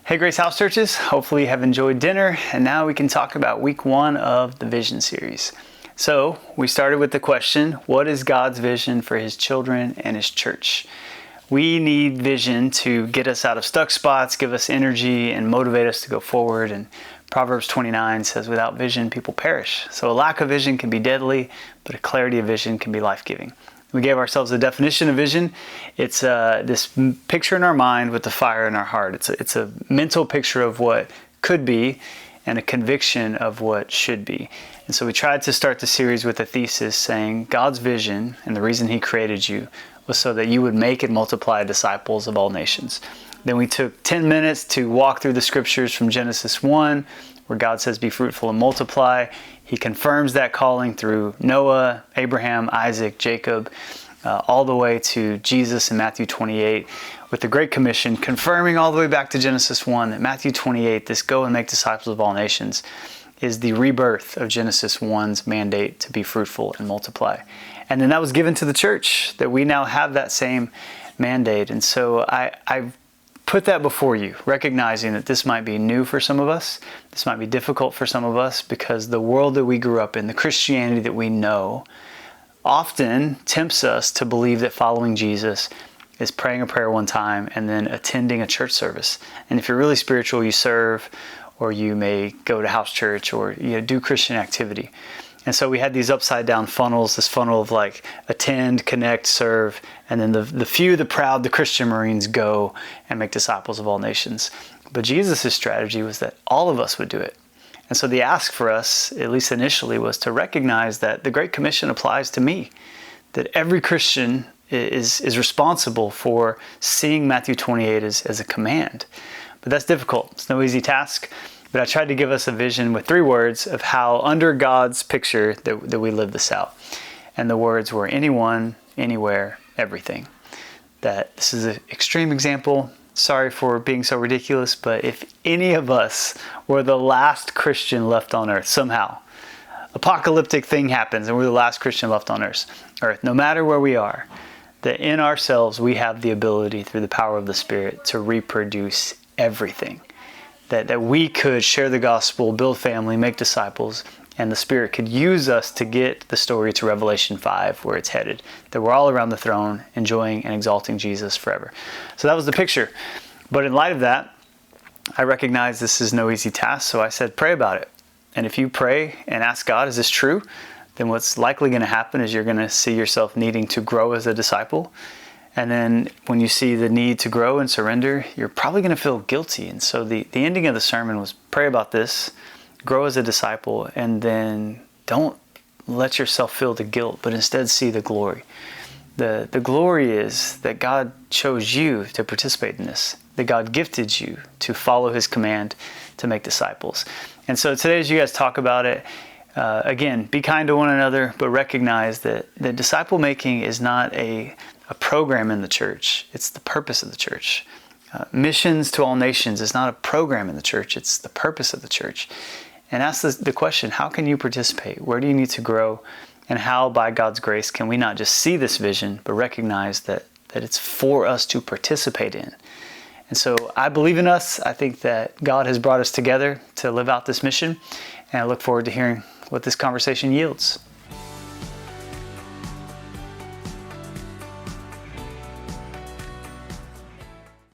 Hey Grace House Churches, hopefully you have enjoyed dinner, and now we can talk about week 1 of the Vision series. So we started with the question, what is God's vision for His children and His church? We need vision to get us out of stuck spots, give us energy, and motivate us to go forward. And Proverbs 29 says, without vision, people perish. So a lack of vision can be deadly, but a clarity of vision can be life-giving. We gave ourselves a definition of vision. It's this picture in our mind with the fire in our heart. It's a mental picture of what could be and a conviction of what should be. And so we tried to start the series with a thesis saying God's vision and the reason He created you was so that you would make and multiply disciples of all nations. Then we took 10 minutes to walk through the scriptures from Genesis 1, where God says, be fruitful and multiply. He confirms that calling through Noah, Abraham, Isaac, Jacob, all the way to Jesus in Matthew 28, with the Great Commission confirming all the way back to Genesis 1 that Matthew 28, this go and make disciples of all nations, is the rebirth of Genesis 1's mandate to be fruitful and multiply. And then that was given to the church, that we now have that same mandate. And so I put that before you, recognizing that this might be new for some of us. This might be difficult for some of us because the world that we grew up in, the Christianity that we know, often tempts us to believe that following Jesus is praying a prayer one time and then attending a church service. And if you're really spiritual, you serve, or you may go to house church, or do Christian activity. And so we had these upside down funnels, this funnel of like attend, connect, serve, and then the few, the proud, the Christian Marines go and make disciples of all nations. But Jesus' strategy was that all of us would do it. And so the ask for us, at least initially, was to recognize that the Great Commission applies to me, that every Christian is responsible for seeing Matthew 28 as a command. But that's difficult. It's no easy task. But I tried to give us a vision with 3 words of how under God's picture that we live this out. And the words were anyone, anywhere, everything. That this is an extreme example. Sorry for being so ridiculous, but if any of us were the last Christian left on earth, somehow, apocalyptic thing happens and we're the last Christian left on earth, no matter where we are, that in ourselves we have the ability through the power of the Spirit to reproduce everything. That we could share the gospel, build family, make disciples, and the Spirit could use us to get the story to Revelation 5, where it's headed. That we're all around the throne, enjoying and exalting Jesus forever. So that was the picture. But in light of that, I recognize this is no easy task, so I said, pray about it. And if you pray and ask God, is this true? Then what's likely going to happen is you're going to see yourself needing to grow as a disciple. And then when you see the need to grow and surrender, you're probably going to feel guilty. And so the ending of the sermon was pray about this, grow as a disciple, and then don't let yourself feel the guilt, but instead see the glory. The glory is that God chose you to participate in this, that God gifted you to follow His command to make disciples. And so today, as you guys talk about it, again, be kind to one another, but recognize that disciple making is not a program in the church. It's the purpose of the church. Missions to all nations is not a program in the church. It's the purpose of the church. And ask the question, how can you participate? Where do you need to grow? And how, by God's grace, can we not just see this vision, but recognize that it's for us to participate in? And so I believe in us. I think that God has brought us together to live out this mission. And I look forward to hearing what this conversation yields.